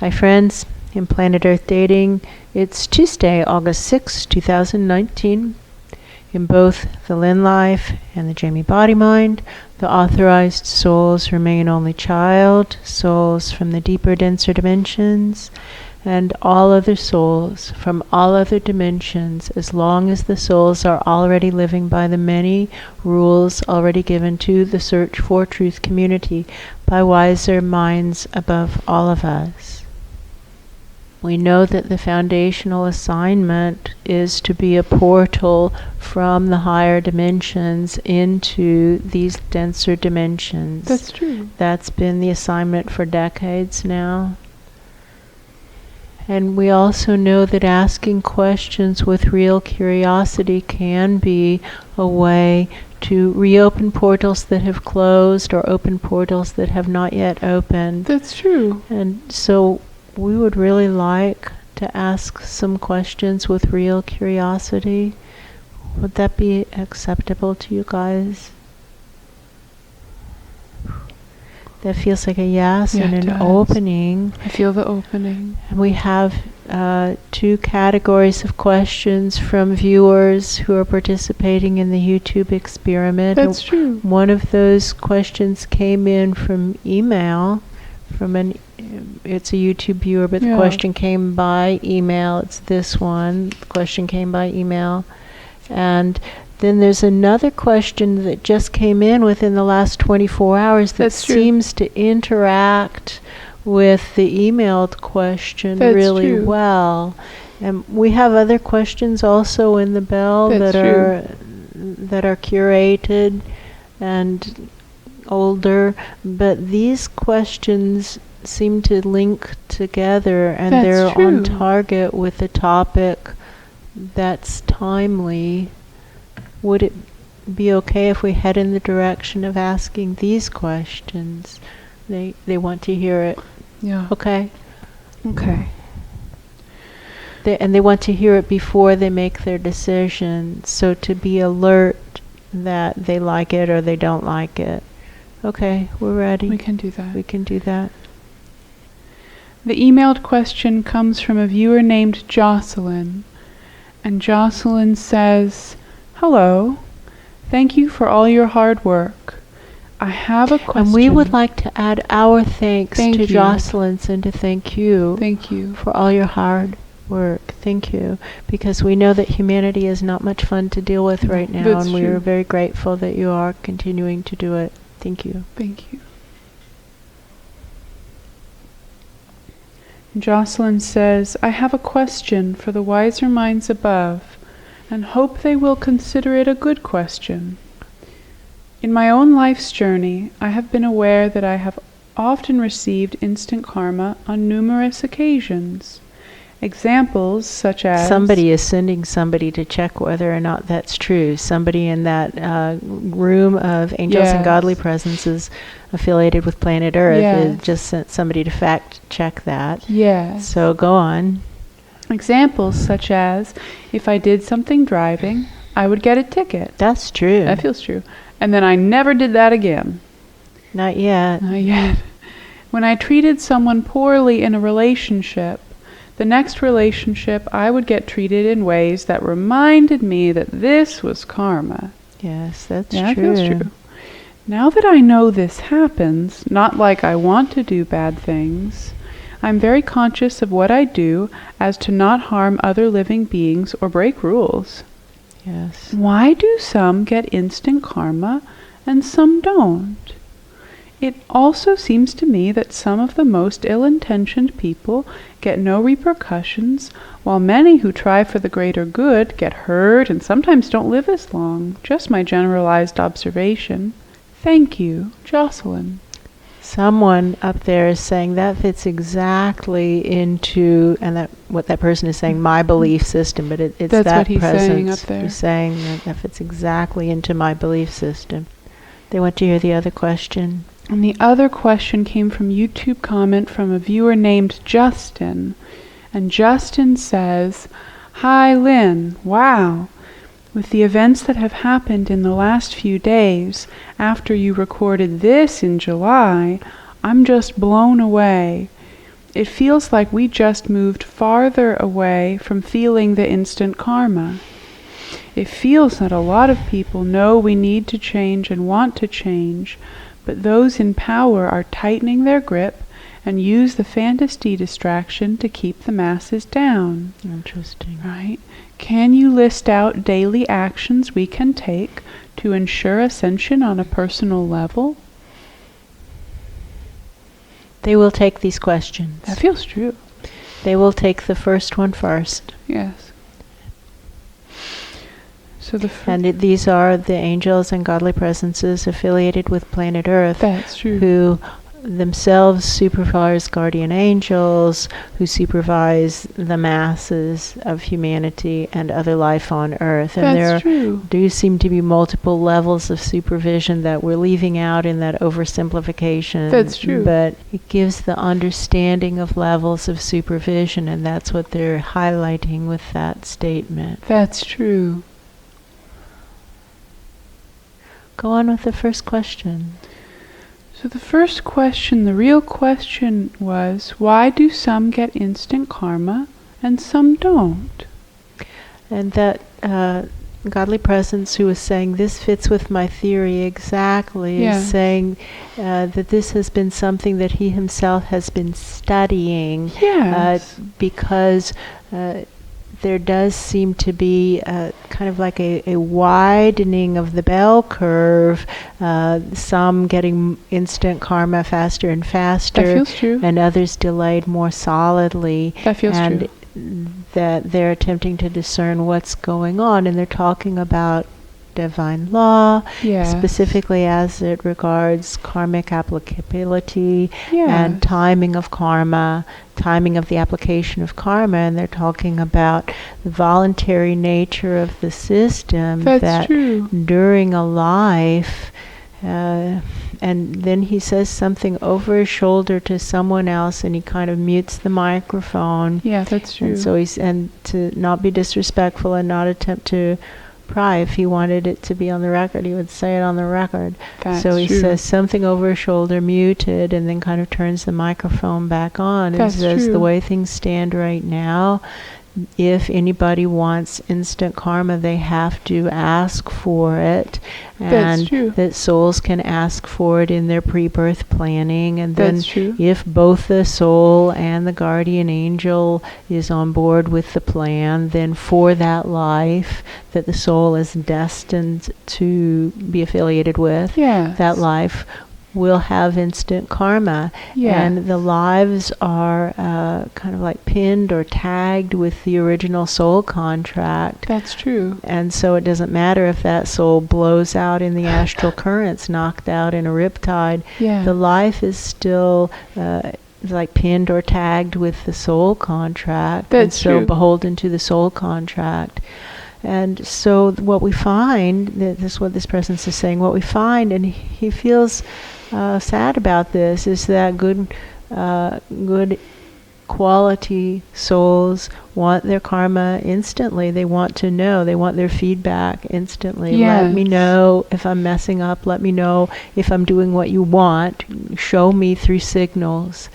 Hi friends, in Planet Earth Dating, it's Tuesday, August 6, 2019. In both the Lynn life and the Jamie body mind, the authorized souls remain only child, souls from the deeper, denser dimensions, and all other souls from all other dimensions, as long as the souls are already living by the many rules already given to the Search for Truth community by wiser minds above all of us. We know that the foundational assignment is to be a portal from the higher dimensions into these denser dimensions. That's true. That's been the assignment for decades now. And we also know that asking questions with real curiosity can be a way to reopen portals that have closed or open portals that have not yet opened. That's true. And so we would really like to ask some questions with real curiosity. Would that be acceptable to you guys? That feels like a yes, Yeah, and it an does. opening. I feel the opening. And we have two categories of questions from viewers who are participating in the YouTube experiment. That's true. One of those questions came in from email, it's a YouTube viewer, but the question came by email. It's this one. The question came by email. And then there's another question that just came in within the last 24 hours that seems to interact with the emailed question really well. And we have other questions also in the bell that are curated and older, but these questions seem to link together, and they're on target with a topic that's timely. Would it be okay if we head in the direction of asking these questions? They want to hear it. Yeah. Okay. Okay. And they want to hear it before they make their decision, so to be alert that they like it or they don't like it. Okay, we're ready. We can do that. We can do that. The emailed question comes from a viewer named Jocelyn. And Jocelyn says, "Hello. Thank you for all your hard work. I have a question." And we would like to add our thanks to Jocelyn's and to thank you. Thank you. For all your hard work. Thank you. Because we know that humanity is not much fun to deal with right now. That's and we true. are very grateful that you are continuing to do it. Thank you. Thank you. Jocelyn says, "I have a question for the wiser minds above, and hope they will consider it a good question. In my own life's journey, I have been aware that I have often received instant karma on numerous occasions. Examples such as..." Somebody is sending somebody to check whether or not that's true. Somebody in that room of angels and godly presences affiliated with Planet Earth just sent somebody to fact check that. Yes. So go on. Examples such as, if I did something driving, I would get a ticket. That's true. That feels true. And then I never did that again. Not yet. Not yet. When I treated someone poorly in a relationship, the next relationship I would get treated in ways that reminded me that this was karma. Yes, that's true. That true. feels true. Now that I know this happens, not like I want to do bad things, I'm very conscious of what I do as to not harm other living beings or break rules. Yes. Why do some get instant karma and some don't? It also seems to me that some of the most ill-intentioned people get no repercussions, while many who try for the greater good get hurt and sometimes don't live as long. Just my generalized observation. Thank you, Jocelyn. Someone up there is saying that fits exactly into, and that what that person is saying, my belief system, but it's that's that what he's presence. saying up there. He's saying that fits exactly into my belief system. They want to hear the other question. And the other question came from YouTube comment from a viewer named Justin. And Justin says, "Hi Lynn, wow. With the events that have happened in the last few days, after you recorded this in July, I'm just blown away. it feels like we just moved farther away from feeling the instant karma. It feels that a lot of people know we need to change and want to change, but those in power are tightening their grip and use the fantasy distraction to keep the masses down. Interesting. Right? Can you list out daily actions we can take to ensure ascension on a personal level? They will take these questions. That feels true. They will take the first one first. Yes. So these are the angels and godly presences affiliated with planet Earth. That's true. Who themselves supervise guardian angels, who supervise the masses of humanity and other life on Earth. And That's true. do seem to be multiple levels of supervision that we're leaving out in that oversimplification. That's true. But it gives the understanding of levels of supervision, and that's what they're highlighting with that statement. That's true. Go on with the first question. So the first question, the real question was, why do some get instant karma and some don't? And that godly presence who was saying, this fits with my theory exactly, is saying that this has been something that he himself has been studying. Yes. Because there does seem to be kind of like a widening of the bell curve, some getting instant karma faster and faster. That feels true. And others delayed more solidly. That feels true. That they're attempting to discern what's going on, and they're talking about divine law, specifically as it regards karmic applicability and timing of karma, timing of the application of karma, and they're talking about the voluntary nature of the system. That's true. During a life, and then he says something over his shoulder to someone else, and he kind of mutes the microphone. Yeah, that's true. And so and to not be disrespectful and not attempt to pry. If he wanted it to be on the record, he would say it on the record. So he says something over his shoulder, muted, and then kind of turns the microphone back on and says, the way things stand right now, if anybody wants instant karma, they have to ask for it. And that souls can ask for it in their pre-birth planning. And then if both the soul and the guardian angel is on board with the plan, then for that life that the soul is destined to be affiliated with, that life will have instant karma. And the lives are kind of like pinned or tagged with the original soul contract. That's true. And so it doesn't matter if that soul blows out in the astral currents, knocked out in a riptide. The life is still like pinned or tagged with the soul contract. That's so true. Beholden to the soul contract. And so what we find, this is what this presence is saying, what we find, and he feels sad about this, is that good quality souls want their karma instantly. They want to know. They want their feedback instantly. Let me know if I'm messing up. Let me know if I'm doing what you want. Show me through signals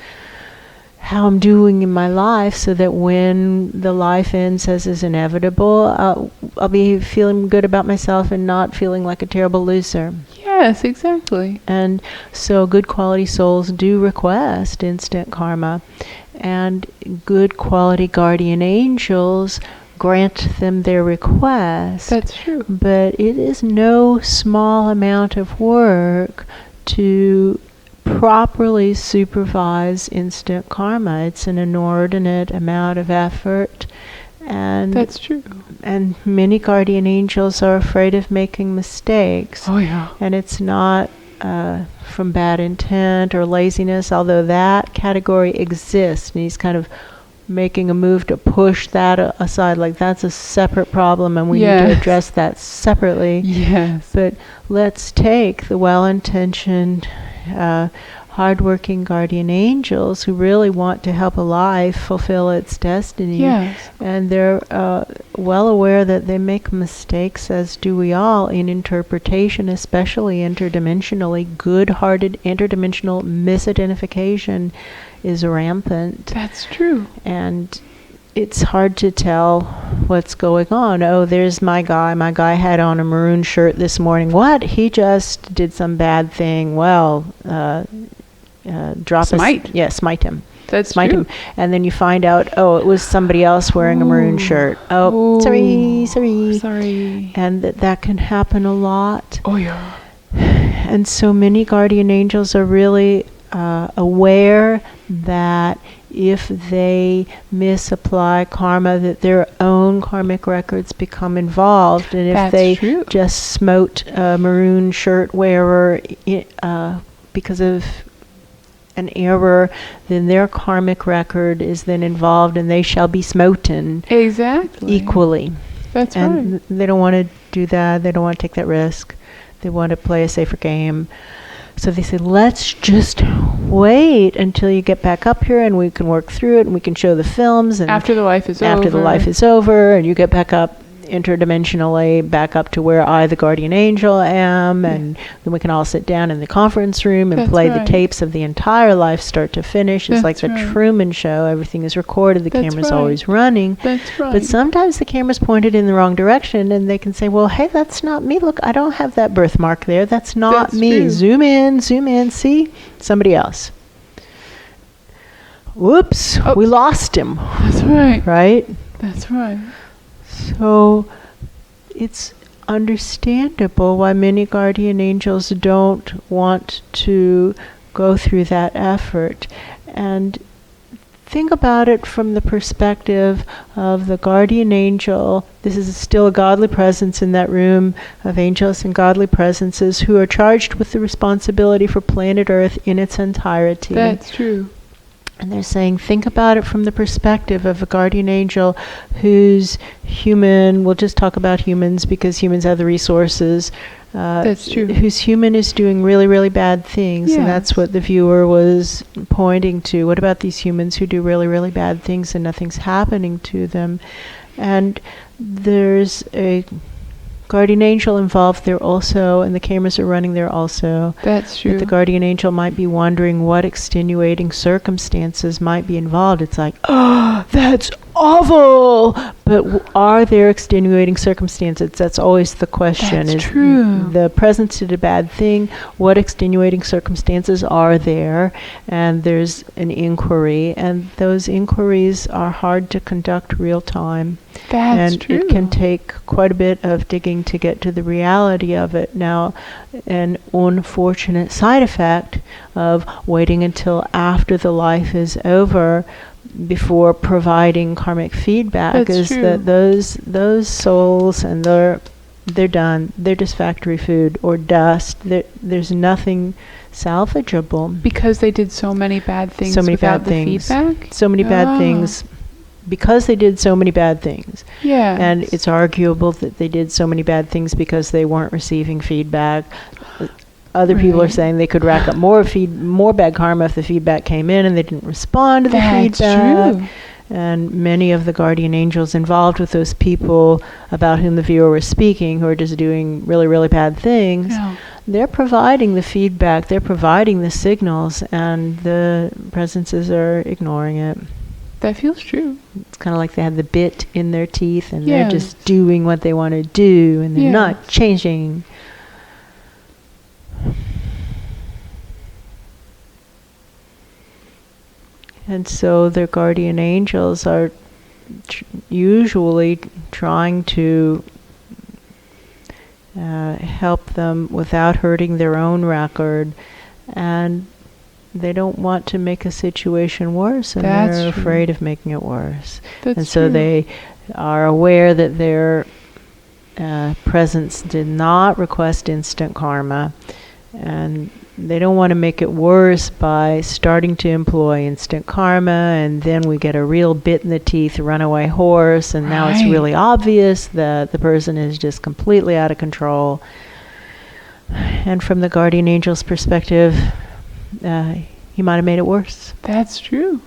how I'm doing in my life, so that when the life ends, as is inevitable, I'll be feeling good about myself and not feeling like a terrible loser. Yes, exactly. And so good quality souls do request instant karma, and good quality guardian angels grant them their request. That's true. But it is no small amount of work to properly supervise instant karma. It's an inordinate amount of effort. And that's true. And many guardian angels are afraid of making mistakes. Oh, yeah. And it's not from bad intent or laziness, although that category exists. And he's kind of making a move to push that aside, like that's a separate problem and we need to address that separately. Yes. But let's take the well-intentioned, hardworking guardian angels who really want to help a life fulfill its destiny. Yes. And they're well aware that they make mistakes, as do we all, in interpretation, especially interdimensionally. Good-hearted interdimensional misidentification is rampant. That's true. And it's hard to tell what's going on. Oh, there's my guy. My guy had on a maroon shirt this morning. What? He just did some bad thing. Well, Smite. Smite him. That's Smite true. him. And then you find out, oh, it was somebody else wearing a maroon shirt. Oh, sorry. And that can happen a lot. Oh, yeah. And so many guardian angels are really aware that if they misapply karma, that their own karmic records become involved. And if That's they true. just smote a maroon shirt wearer because of an error, then their karmic record is then involved, and they shall be smoten Exactly. equally. That's And right. they don't want to do that. They don't want to take that risk. They want to play a safer game. So they say, let's just wait until you get back up here and we can work through it and we can show the films. And After the life is over. after the life is over and you get back up interdimensionally, back up to where I, the guardian angel, am. And then we can all sit down in the conference room and That's play right. the tapes of the entire life start to finish. It's like That's the right. Truman Show. Everything is recorded. The That's camera's right. always running. That's right. But sometimes the camera's pointed in the wrong direction and they can say, well, hey, that's not me. Look, I don't have that birthmark there. That's not That's me. true. Zoom in, see? Somebody else. Whoops, Oh. we lost him, That's right. right? That's right. So it's understandable why many guardian angels don't want to go through that effort. And think about it from the perspective of the guardian angel. This is still a godly presence in that room of angels and godly presences who are charged with the responsibility for planet Earth in its entirety. That's true. And they're saying, think about it from the perspective of a guardian angel who's human. We'll just talk about humans because humans have the resources. That's true. Whose human is doing really, really bad things. And that's Yes. what the viewer was pointing to. What about these humans who do really, really bad things and nothing's happening to them? And there's a guardian angel involved there also, and the cameras are running there also. That's true. But the guardian angel might be wondering what extenuating circumstances might be involved. It's like, oh, that's awful! But are there extenuating circumstances? That's always the question. That's is true. The presence did a bad thing. What extenuating circumstances are there? And there's an inquiry. And those inquiries are hard to conduct real time. That's And true. it can take quite a bit of digging to get to the reality of it. Now, an unfortunate side effect of waiting until after the life is over before providing karmic feedback That's is true. that those souls, and they're done. They're just factory food or dust. There's nothing salvageable. Because they did so many bad things So many without bad the things. feedback? So many bad Ah. things because they did so many bad things. Yeah. And it's arguable that they did so many bad things because they weren't receiving feedback. Other people are Right. saying they could rack up more bad karma if the feedback came in and they didn't respond to the That's feedback. true. And many of the guardian angels involved with those people about whom the viewer was speaking, who are just doing really, really bad things, Yeah. they're providing the feedback, they're providing the signals, and the presences are ignoring it. That feels true. It's kind of like they have the bit in their teeth and they're Yes. just doing what they want to do and they're Yes. not changing. And so their guardian angels are usually trying to help them without hurting their own record, and they don't want to make a situation worse, and That's they're true. afraid of making it worse. That's And so true. they are aware that their presence did not request instant karma, and they don't want to make it worse by starting to employ instant karma, and then we get a real bit in the teeth, runaway horse, and now it's Right. really obvious that the person is just completely out of control. And from the guardian angel's perspective, he might have made it worse. That's true.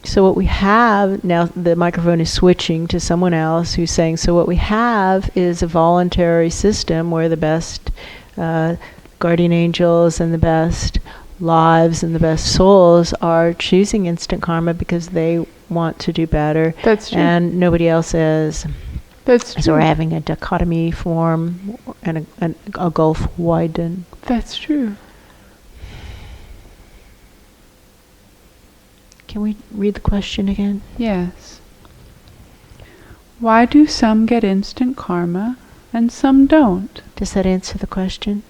So what we have, now the microphone is switching to someone else who's saying, so what we have is a voluntary system where the best guardian angels and the best lives and the best souls are choosing instant karma because they want to do better. That's true. And nobody else is. That's true. So we're having a dichotomy form and a gulf widen. That's true. Can we read the question again? Yes. Why do some get instant karma and some don't? Does that answer the question?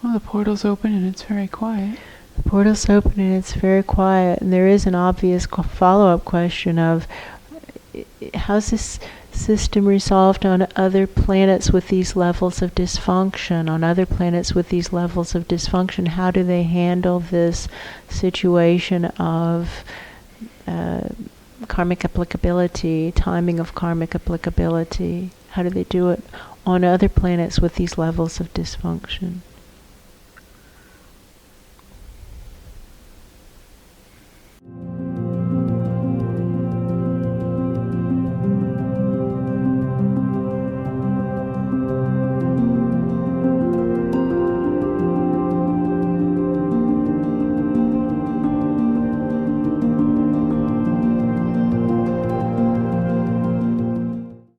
Well, the portal's open and it's very quiet. The portal's open and it's very quiet, and there is an obvious follow-up question of how's this system resolved on other planets with these levels of dysfunction? On other planets with these levels of dysfunction, how do they handle this situation of karmic applicability, timing of karmic applicability? How do they do it on other planets with these levels of dysfunction?